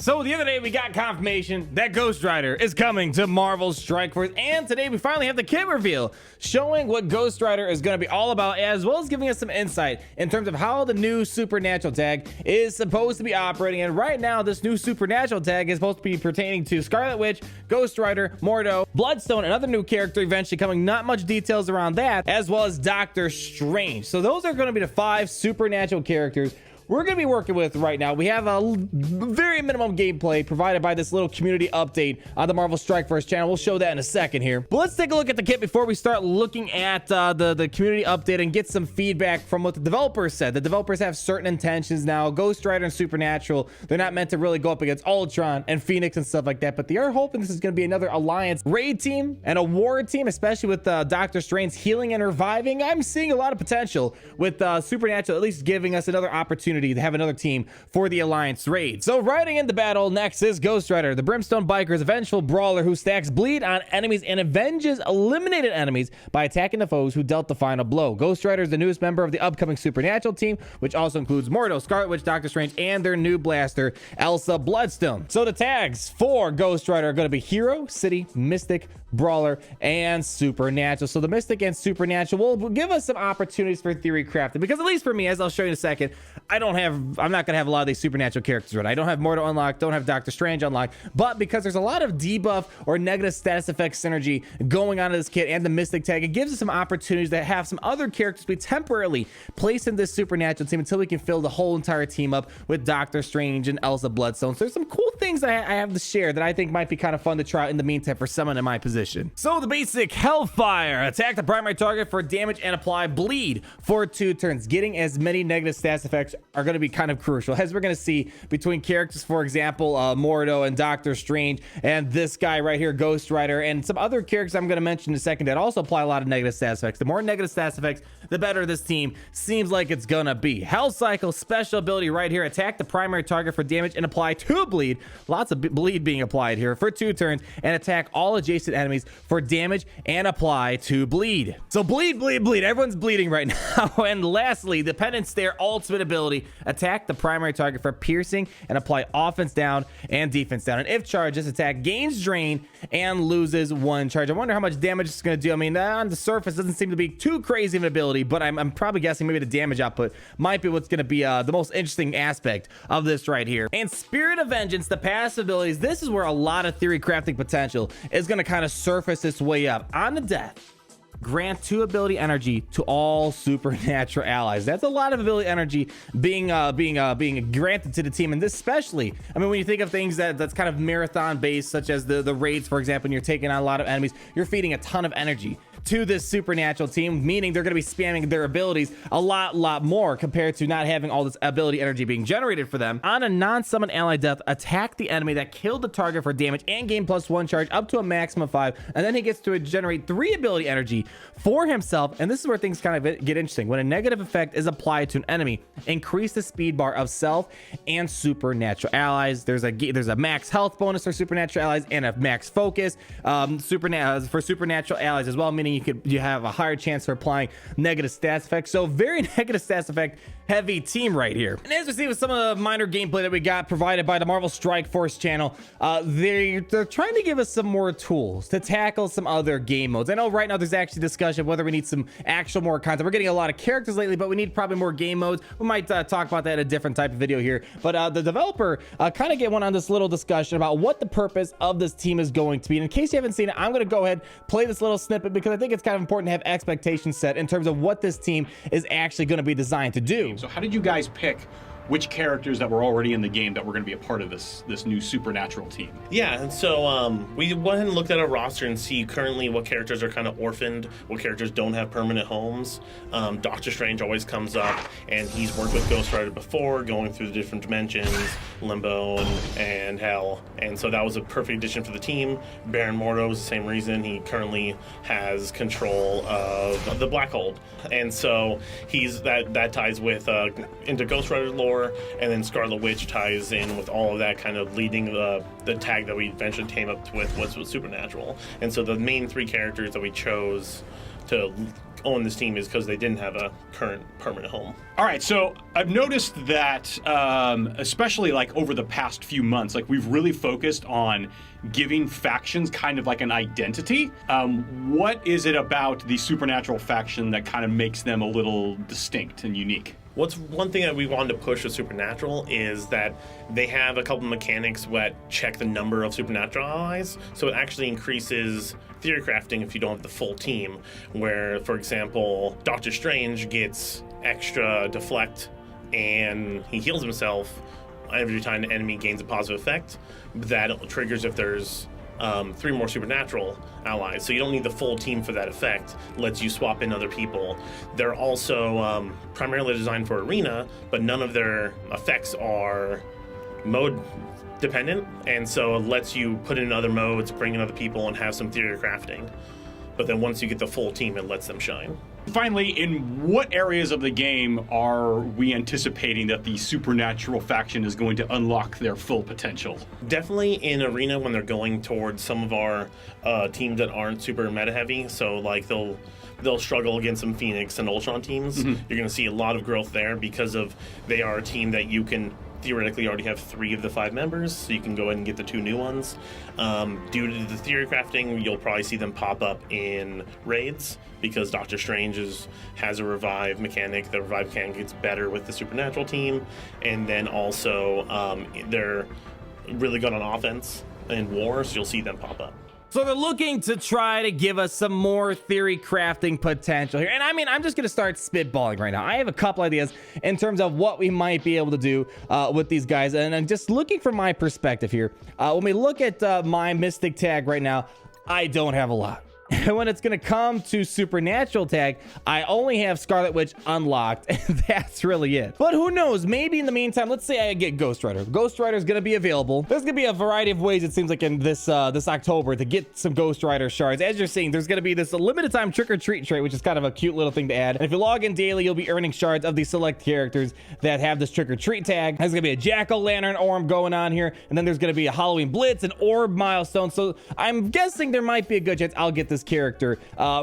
So the other day we got confirmation that Ghost Rider is coming to Marvel's Strike Force, and today we finally have the kit reveal showing what Ghost Rider is going to be all about, as well as giving us some insight in terms of how the new supernatural tag is supposed to be operating. And right now this new supernatural tag is supposed to be pertaining to Scarlet Witch, Ghost Rider, Mordo, Bloodstone, another new character eventually coming. Not much details around that, as well as Doctor Strange. So those are going to be the 5 supernatural characters we're going to be working with right now. We have a very minimum gameplay provided by this little community update on the Marvel Strike Force channel. We'll show that in a second here. But let's take a look at the kit before we start looking at the community update and get some feedback from what the developers said. The developers have certain intentions now. Ghost Rider and Supernatural, they're not meant to really go up against Ultron and Phoenix and stuff like that, but they are hoping this is going to be another Alliance raid team and a war team, especially with Doctor Strange healing and reviving. I'm seeing a lot of potential with Supernatural at least giving us another opportunity to have another team for the Alliance raid. So riding into battle next is Ghost Rider, the Brimstone Biker's vengeful brawler who stacks bleed on enemies and avenges eliminated enemies by attacking the foes who dealt the final blow. Ghost Rider is the newest member of the upcoming Supernatural team, which also includes Mordo, Scarlet Witch, Doctor Strange, and their new blaster, Elsa Bloodstone. So the tags for Ghost Rider are going to be Hero, City, Mystic, Brawler, and Supernatural. So the Mystic and Supernatural will give us some opportunities for theory crafting, because at least for me, as I'll show you in a second, I'm not gonna have a lot of these supernatural characters right. I don't have Mordo unlocked, don't have Doctor Strange unlocked, but because there's a lot of debuff or negative status effect synergy going on in this kit and the Mystic tag, it gives us some opportunities to have some other characters be temporarily placed in this supernatural team until we can fill the whole entire team up with Doctor Strange and Elsa Bloodstone. So there's some cool things that I have to share that I think might be kind of fun to try out in the meantime for someone in my position. So the basic Hellfire, attack the primary target for damage and apply bleed for 2 turns. Getting as many negative stats effects are going to be kind of crucial, as we're going to see between characters, for example, Mordo and Doctor Strange, and this guy right here, Ghost Rider, and some other characters I'm going to mention in a second that also apply a lot of negative stats effects. The more negative stats effects, the better this team seems like it's gonna be. Hell Cycle special ability right here, attack the primary target for damage and apply 2 bleed. Lots of bleed being applied here for 2 turns, and attack all adjacent enemies for damage and apply 2 bleed. So bleed, everyone's bleeding right now. And lastly, the Penance Stare ultimate ability, attack the primary target for piercing and apply offense down and defense down. And if charged, this attack gains drain and loses 1 charge. I wonder how much damage it's going to do. I mean, on the surface doesn't seem to be too crazy of an ability, but I'm probably guessing maybe the damage output might be what's going to be the most interesting aspect of this right here. And Spirit of Vengeance, the passive abilities, this is where a lot of theory crafting potential is going to kind of surface its way up. On the death, grant 2 ability energy to all supernatural allies. That's a lot of ability energy being granted to the team, and this especially, I mean, when you think of things that's kind of marathon based, such as the raids, for example, and you're taking on a lot of enemies, you're feeding a ton of energy to this supernatural team, meaning they're going to be spamming their abilities a lot more compared to not having all this ability energy being generated for them. On a non-summon ally death, attack the enemy that killed the target for damage and gain +1 charge up to a maximum of 5, and then he gets to generate 3 ability energy for himself. And this is where things kind of get interesting. When a negative effect is applied to an enemy, increase the speed bar of self and supernatural allies. There's a max health bonus for supernatural allies and a max focus for supernatural allies as well, meaning you have a higher chance for applying negative stats effects. So very negative stats effect heavy team right here. And as we see with some of the minor gameplay that we got provided by the Marvel Strike Force channel, they're trying to give us some more tools to tackle some other game modes. I know right now there's actually discussion of whether we need some actual more content. We're getting a lot of characters lately, but we need probably more game modes. We might talk about that in a different type of video here. But the developer kind of went on this little discussion about what the purpose of this team is going to be. And in case you haven't seen it, I'm going to go ahead play this little snippet, because I think it's kind of important to have expectations set in terms of what this team is actually going to be designed to do. So how did you guys pick which characters that were already in the game that were going to be a part of this new supernatural team? Yeah, and so we went ahead and looked at our roster and see currently what characters are kind of orphaned, what characters don't have permanent homes. Doctor Strange always comes up, and he's worked with Ghost Rider before, going through the different dimensions, Limbo and Hell, and so that was a perfect addition for the team. Baron Mordo was the same reason. He currently has control of the Black Hole, and so that ties with into Ghost Rider lore. And then Scarlet Witch ties in with all of that, kind of leading the tag that we eventually came up with was Supernatural. And so the main 3 characters that we chose to own this team is because they didn't have a current permanent home. All right, so I've noticed that, especially like over the past few months, like we've really focused on giving factions kind of like an identity. What is it about the Supernatural faction that kind of makes them a little distinct and unique? What's one thing that we wanted to push with Supernatural is that they have a couple mechanics that check the number of Supernatural allies, so it actually increases Theorycrafting if you don't have the full team, where, for example, Doctor Strange gets extra deflect and he heals himself every time the enemy gains a positive effect. That triggers if there's 3 more Supernatural allies, so you don't need the full team for that effect. Lets you swap in other people. They're also primarily designed for Arena, but none of their effects are mode dependent, and so it lets you put in other modes, bring in other people, and have some theory crafting. But then once you get the full team, it lets them shine. Finally, in what areas of the game are we anticipating that the Supernatural faction is going to unlock their full potential? Definitely in Arena when they're going towards some of our teams that aren't super meta heavy. So like they'll struggle against some Phoenix and Ultron teams. You're going to see a lot of growth there because of they are a team that you can theoretically already have 3 of the 5 members, so you can go ahead and get the 2 new ones. Due to the theory crafting, you'll probably see them pop up in raids because Doctor Strange has a revive mechanic. The revive mechanic gets better with the Supernatural team, and then also they're really good on offense and war, so you'll see them pop up. So they're looking to try to give us some more theory crafting potential here. And I mean, I'm just going to start spitballing right now. I have a couple ideas in terms of what we might be able to do with these guys. And I'm just looking from my perspective here. When we look at my Mystic tag right now, I don't have a lot. And when it's going to come to Supernatural tag, I only have Scarlet Witch unlocked, and that's really it. But who knows? Maybe in the meantime, let's say I get Ghost Rider. Ghost Rider is going to be available. There's going to be a variety of ways, it seems like, in this October to get some Ghost Rider shards. As you're seeing, there's going to be this limited time trick-or-treat trait, which is kind of a cute little thing to add. And if you log in daily, you'll be earning shards of the select characters that have this trick-or-treat tag. There's going to be a Jack-o'-lantern orb going on here, and then there's going to be a Halloween Blitz, an orb milestone. So I'm guessing there might be a good chance I'll get this character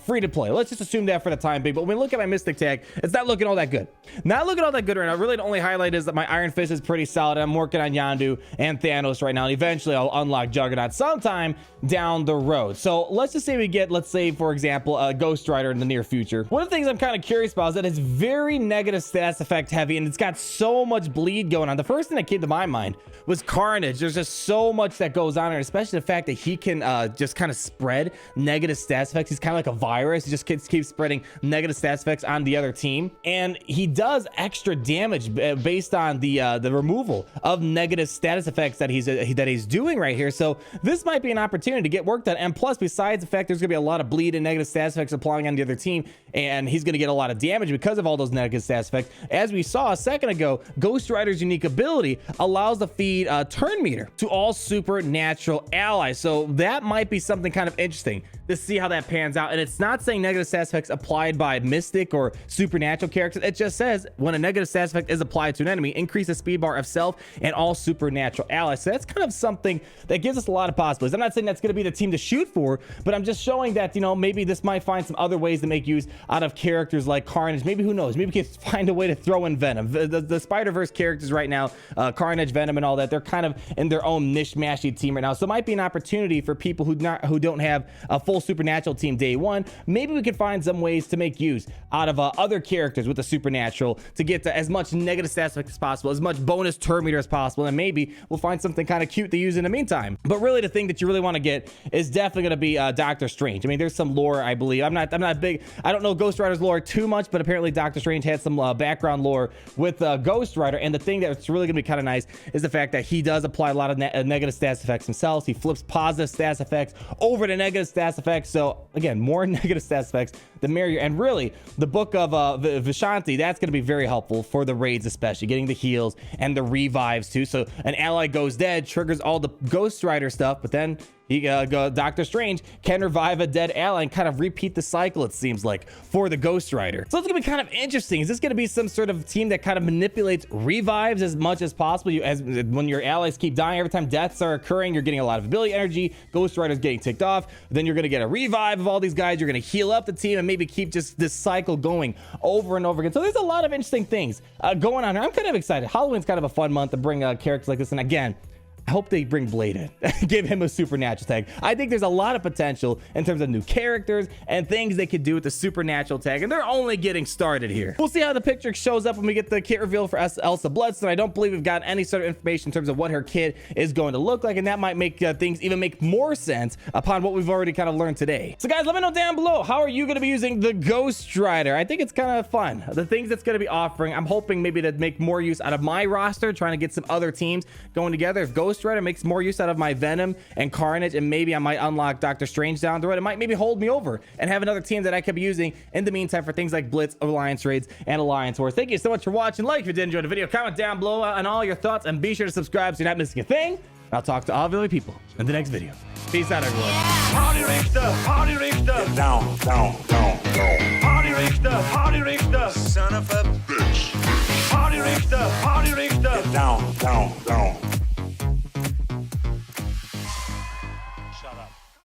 free to play. Let's just assume that for the time being. But when we look at my Mystic tag, it's not looking all that good. Not looking all that good right now. Really, the only highlight is that my Iron Fist is pretty solid. I'm working on Yondu and Thanos right now, and eventually I'll unlock Juggernaut sometime down the road. So let's just say we get, let's say, for example, a Ghost Rider in the near future. One of the things I'm kind of curious about is that it's very negative stats effect heavy, and it's got so much bleed going on. The first thing that came to my mind was Carnage. There's just so much that goes on, and especially the fact that he can just kind of spread negative stats effects. He's kind of like a virus. He just keeps spreading negative stats effects on the other team, and he does extra damage based on the removal of negative status effects that he's doing right here. So this might be an opportunity to get work done. And plus, besides the fact there's gonna be a lot of bleed and negative stats effects applying on the other team, and he's gonna get a lot of damage because of all those negative stats effects. As we saw a second ago, Ghost Rider's unique ability allows to feed turn meter to all Supernatural allies. So that might be something kind of interesting to see how that pans out. And it's not saying negative stats effects applied by Mystic or Supernatural characters. It just says when a negative stats effect is applied to an enemy, increase the speed bar of self and all Supernatural allies. So that's kind of something that gives us a lot of possibilities. I'm not saying that's going to be the team to shoot for, but I'm just showing that, you know, maybe this might find some other ways to make use out of characters like Carnage. Maybe, who knows, maybe we can find a way to throw in Venom. The Spider-Verse characters right now, Carnage, Venom, and all that, they're kind of in their own niche-mashy team right now. So it might be an opportunity for people who don't have a full Supernatural team day one. Maybe we could find some ways to make use out of other characters with the Supernatural to get to as much negative stats effect as possible, as much bonus turn meter as possible, and maybe we'll find something kind of cute to use in the meantime. But really, the thing that you really want to get is definitely going to be Doctor Strange. I mean, there's some lore, I believe. I'm not big. I don't know Ghost Rider's lore too much, but apparently Doctor Strange had some background lore with Ghost Rider. And the thing that's really going to be kind of nice is the fact that he does apply a lot of negative stats effects himself. He flips positive stats effects over to negative stats effects. So again, more negative stats effects, the merrier. And really, the book of Vishanti, that's going to be very helpful for the raids, especially getting the heals and the revives too. So an ally goes dead, triggers all the Ghost Rider stuff, but then Doctor Strange can revive a dead ally and kind of repeat the cycle, it seems like, for the Ghost Rider. So it's gonna be kind of interesting. Is this gonna be some sort of team that kind of manipulates revives as much as possible? When your allies keep dying, every time deaths are occurring, you're getting a lot of ability energy. Ghost Rider's getting ticked off. Then you're gonna get a revive of all these guys. You're gonna heal up the team and maybe keep just this cycle going over and over again. So there's a lot of interesting things going on here. I'm kind of excited. Halloween's kind of a fun month to bring characters like this. And again, I hope they bring Blade in. Give him a supernatural tag. I think there's a lot of potential in terms of new characters and things they could do with the supernatural tag, and they're only getting started here. We'll see how the picture shows up when we get the kit reveal for Elsa Bloodstone. I don't believe we've got any sort of information in terms of what her kit is going to look like, and that might make things even make more sense upon what we've already kind of learned today. So guys, let me know down below, how are you going to be using the Ghost Rider? I think it's kind of fun. The things it's going to be offering, I'm hoping maybe to make more use out of my roster, trying to get some other teams going together. If Ghost Rider makes more use out of my Venom and Carnage, and maybe I might unlock Doctor Strange down the road, it might maybe hold me over and have another team that I could be using in the meantime for things like Blitz, Alliance Raids, and Alliance Wars. Thank you so much for watching. Like if you did enjoy the video, comment down below on all your thoughts, and be sure to subscribe so you're not missing a thing. I'll talk to all of you people in the next video. Peace out, everyone. Party Richter, Party Richter. Down, down, down, down. Party Richter, Party Richter. Son of a bitch. Party Richter, Party Richter. Down, down, down.